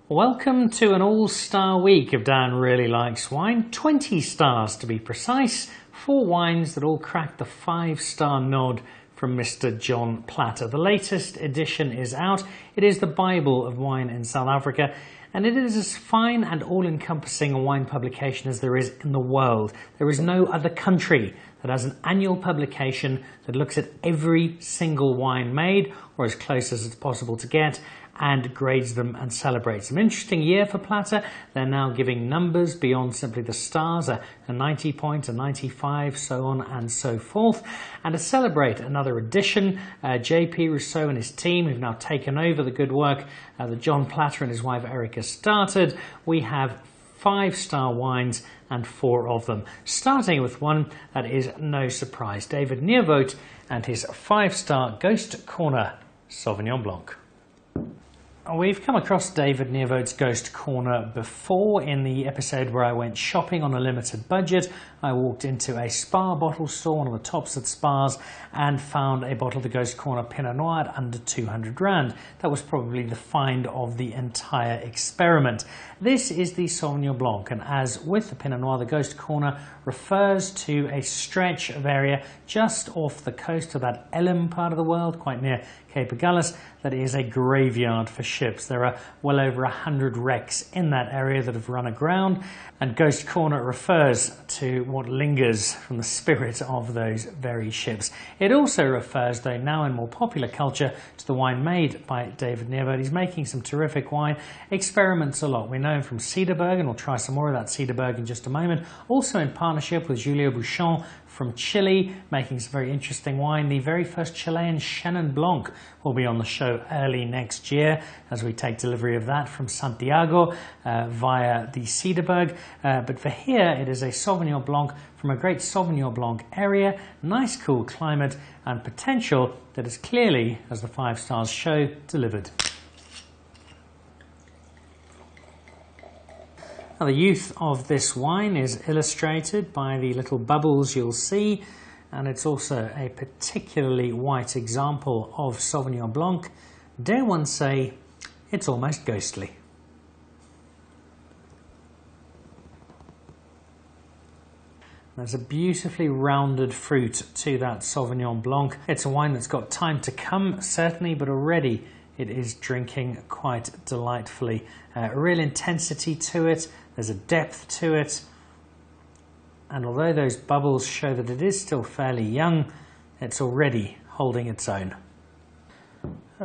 Welcome to an all-star week of Dan Really Likes Wine. 20 stars to be precise. 4 wines that all cracked the 5-star nod from Mr. John Platter. The latest edition is out. It is the Bible of wine in South Africa, and it is as fine and all-encompassing a wine publication as there is in the world. There is no other country that has an annual publication that looks at every single wine made, or as close as it's possible to get, and grades them and celebrates them. Interesting year for Platter. They're now giving numbers beyond simply the stars, a 90 point, a 95, so on and so forth. And to celebrate another edition, JP Rousseau and his team, who've now taken over the good work that John Platter and his wife Erica started, we have 5-star wines and 4 of them. Starting with one that is no surprise, David Neiwoudt and his 5-star Ghost Corner Sauvignon Blanc. We've come across David Neiwoudt's Ghost Corner before in the episode where I went shopping on a limited budget. I walked into a Spa bottle store, one of the tops at Spas, and found a bottle of the Ghost Corner Pinot Noir at under 200 Rand. That was probably the find of the entire experiment. This is the Sauvignon Blanc, and as with the Pinot Noir, the Ghost Corner refers to a stretch of area just off the coast of that Elim part of the world, quite near Cape Agulhas, that is a graveyard for ships. There are well over 100 wrecks in that area that have run aground, and Ghost Corner refers to what lingers from the spirit of those very ships. It also refers, though now in more popular culture, to the wine made by David Neiwoudt. He's making some terrific wine, experiments a lot. We know him from Cederberg, and we'll try some more of that Cederberg in just a moment. Also in partnership with Julio Bouchon from Chile, making some very interesting wine. The very first Chilean Shannon Blanc will be on the show early next year as we take delivery of that from Santiago via the Cederberg. But for here, it is a Sauvignon Blanc from a great Sauvignon Blanc area, nice cool climate and potential that is clearly, as the 5 stars show, delivered. Now, the youth of this wine is illustrated by the little bubbles you'll see, and it's also a particularly white example of Sauvignon Blanc. Dare one say, it's almost ghostly. There's a beautifully rounded fruit to that Sauvignon Blanc. It's a wine that's got time to come, certainly, but already it is drinking quite delightfully. A real intensity to it. There's a depth to it, and although those bubbles show that it is still fairly young, it's already holding its own.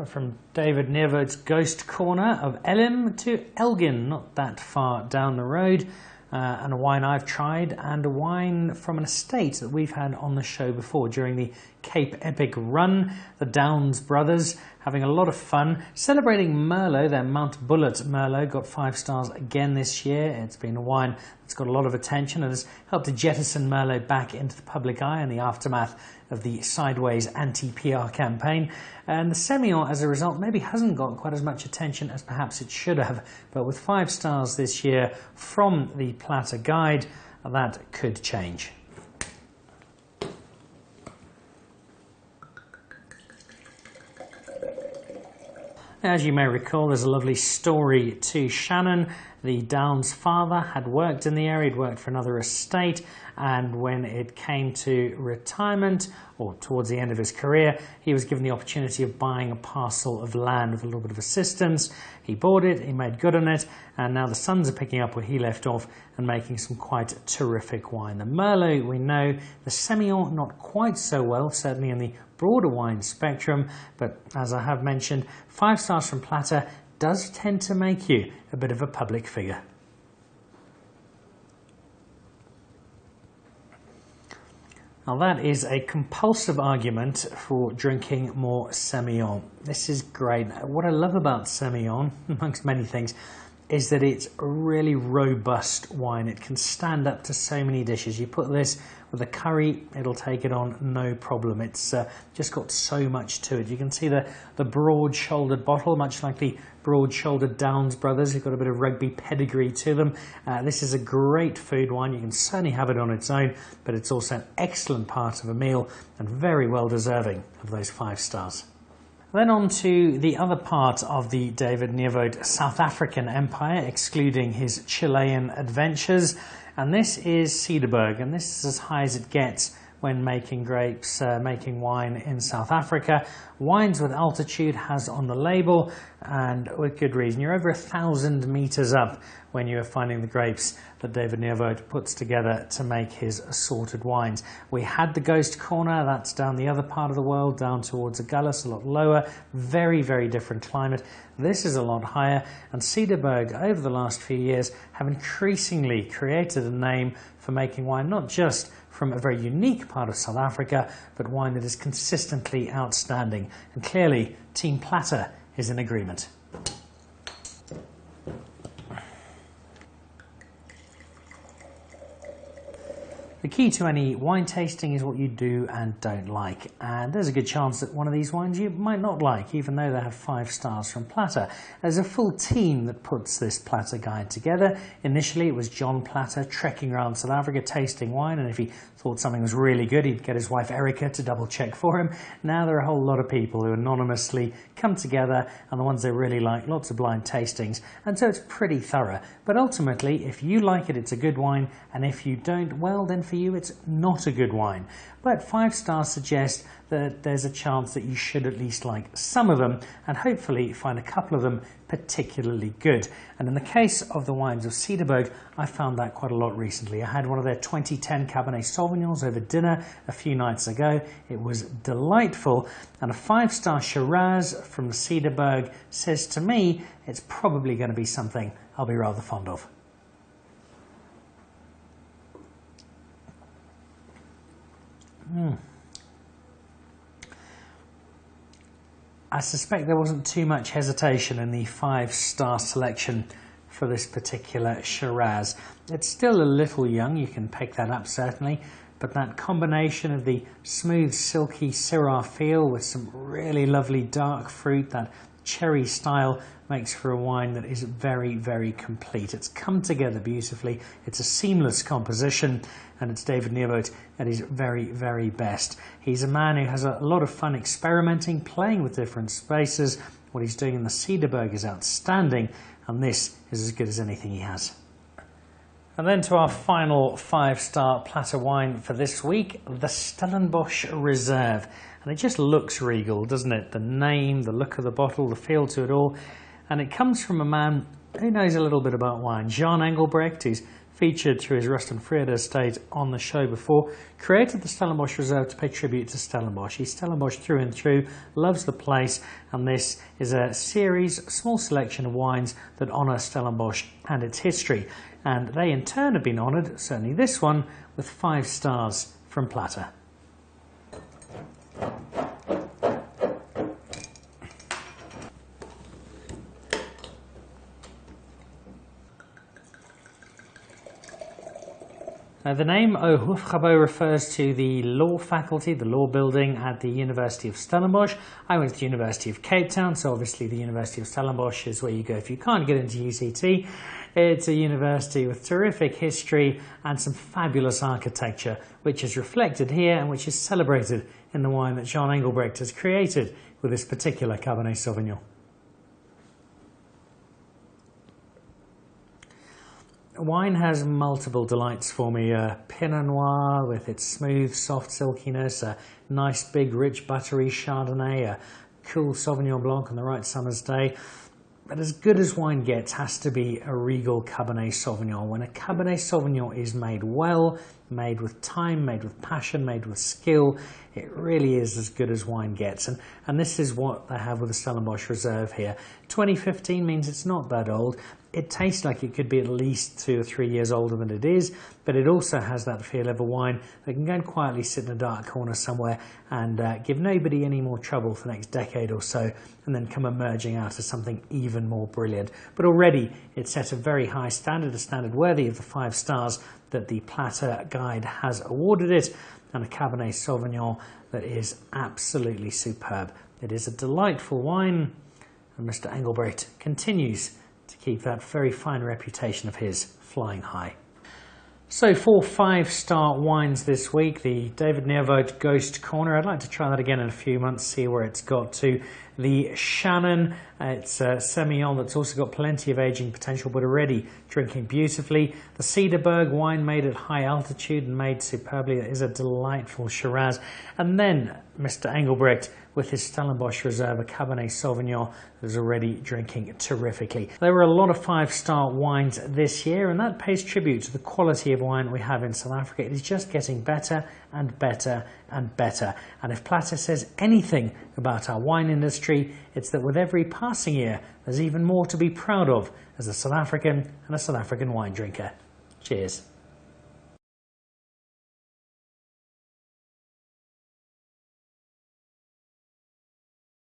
From David Neiwoudt's Ghost Corner of Elim to Elgin, not that far down the road, and a wine I've tried, and a wine from an estate that we've had on the show before during the Cape Epic run. The Downs brothers having a lot of fun celebrating Merlot. Their Mount Bullitt Merlot got 5 stars again this year. It's been a wine that's got a lot of attention and has helped to jettison Merlot back into the public eye in the aftermath of the sideways anti-PR campaign. And the Semillon, as a result, maybe hasn't got quite as much attention as perhaps it should have. But with 5 stars this year from the Platter Guide, that could change. As you may recall, there's a lovely story to Shannon. The Downs father had worked in the area, he'd worked for another estate, and when it came to retirement, or towards the end of his career, he was given the opportunity of buying a parcel of land with a little bit of assistance. He bought it, he made good on it, and now the sons are picking up where he left off and making some quite terrific wine. The Merlot, we know, the Semillon, not quite so well, certainly in the broader wine spectrum, but as I have mentioned, 5 stars from Platter does tend to make you a bit of a public figure. Now that is a compulsive argument for drinking more Semillon. This is great. What I love about Semillon, amongst many things, is that it's a really robust wine. It can stand up to so many dishes. You put this with a curry, it'll take it on no problem. It's just got so much to it. You can see the broad-shouldered bottle, much like the broad-shouldered Downs brothers, who've got a bit of rugby pedigree to them. This is a great food wine. You can certainly have it on its own, but it's also an excellent part of a meal and very well deserving of those 5 stars. Then on to the other part of the David Neiwoudt South African empire, excluding his Chilean adventures. And this is Cederberg, and this is as high as it gets when making grapes, making wine in South Africa. Wines with altitude has on the label, and with good reason. You're over 1,000 meters up when you are finding the grapes that David Neiwoudt puts together to make his assorted wines. We had the Ghost Corner, that's down the other part of the world, down towards Agulhas, a lot lower, very, very different climate. This is a lot higher, and Cederberg over the last few years have increasingly created a name for making wine, not just from a very unique part of South Africa, but wine that is consistently outstanding. And clearly, Team Platter is in agreement. The key to any wine tasting is what you do and don't like, and there's a good chance that one of these wines you might not like, even though they have 5 stars from Platter. There's a full team that puts this Platter guide together. Initially it was John Platter trekking around South Africa tasting wine, and if he thought something was really good he'd get his wife Erica to double check for him. Now there are a whole lot of people who anonymously come together, and the ones they really like, lots of blind tastings, and so it's pretty thorough. But ultimately, if you like it, it's a good wine, and if you don't, well then for you it's not a good wine. But 5 stars suggest that there's a chance that you should at least like some of them, and hopefully find a couple of them particularly good. And in the case of the wines of Cederberg, I found that quite a lot recently. I had one of their 2010 Cabernet Sauvignons over dinner a few nights ago. It was delightful, and a 5-star Shiraz from Cederberg says to me it's probably going to be something I'll be rather fond of. I suspect there wasn't too much hesitation in the 5-star selection for this particular Shiraz. It's still a little young, you can pick that up certainly, but that combination of the smooth, silky Syrah feel with some really lovely dark fruit, that cherry style, makes for a wine that is very, very complete. It's come together beautifully, it's a seamless composition, and it's David Neiwoudt at his very, very best. He's a man who has a lot of fun experimenting, playing with different spaces. What he's doing in the Cederberg is outstanding, and this is as good as anything he has. And then to our final 5-star Platter wine for this week, the Stellenbosch Reserve. And it just looks regal, doesn't it? The name, the look of the bottle, the feel to it all. And it comes from a man who knows a little bit about wine. Jean Engelbrecht, who's featured through his Rustenfried estate on the show before, created the Stellenbosch Reserve to pay tribute to Stellenbosch. He's Stellenbosch through and through, loves the place, and this is a series, a small selection of wines that honour Stellenbosch and its history. And they in turn have been honoured, certainly this one, with 5 stars from Platter. The name Au Hoofgebouw refers to the law faculty, the law building at the University of Stellenbosch. I went to the University of Cape Town, so obviously the University of Stellenbosch is where you go if you can't get into UCT. It's a university with terrific history and some fabulous architecture, which is reflected here and which is celebrated in the wine that Jean Engelbrecht has created with this particular Cabernet Sauvignon. Wine has multiple delights for me. Pinot Noir with its smooth, soft silkiness, a nice, big, rich, buttery Chardonnay, a cool Sauvignon Blanc on the right summer's day. But as good as wine gets has to be a regal Cabernet Sauvignon. When a Cabernet Sauvignon is made well, made with time, made with passion, made with skill, it really is as good as wine gets. And this is what they have with the Stellenbosch Reserve here. 2015 means it's not that old. It tastes like it could be at least 2 or 3 years older than it is, but it also has that feel of a wine that can go and quietly sit in a dark corner somewhere and give nobody any more trouble for the next decade or so, and then come emerging out as something even more brilliant. But already it's set a very high standard, a standard worthy of the 5 stars that the Platter Guide has awarded it, and a Cabernet Sauvignon that is absolutely superb. It is a delightful wine, and Mr. Engelbrecht continues to keep that very fine reputation of his flying high. So 4 5-star wines this week. The David Neiwoudt Ghost Corner. I'd like to try that again in a few months, see where it's got to. the Shannon. It's a semillon that's also got plenty of aging potential, but already drinking beautifully. The Cederberg wine made at high altitude and made superbly. It is a delightful Shiraz. And then Mr. Engelbrecht with his Stellenbosch Reserve, a Cabernet Sauvignon that is already drinking terrifically. There were a lot of 5-star wines this year, and that pays tribute to the quality of wine we have in South Africa. It is just getting better and better and better. And if Platter says anything about our wine industry, it's that with every passing year, there's even more to be proud of as a South African and a South African wine drinker. Cheers.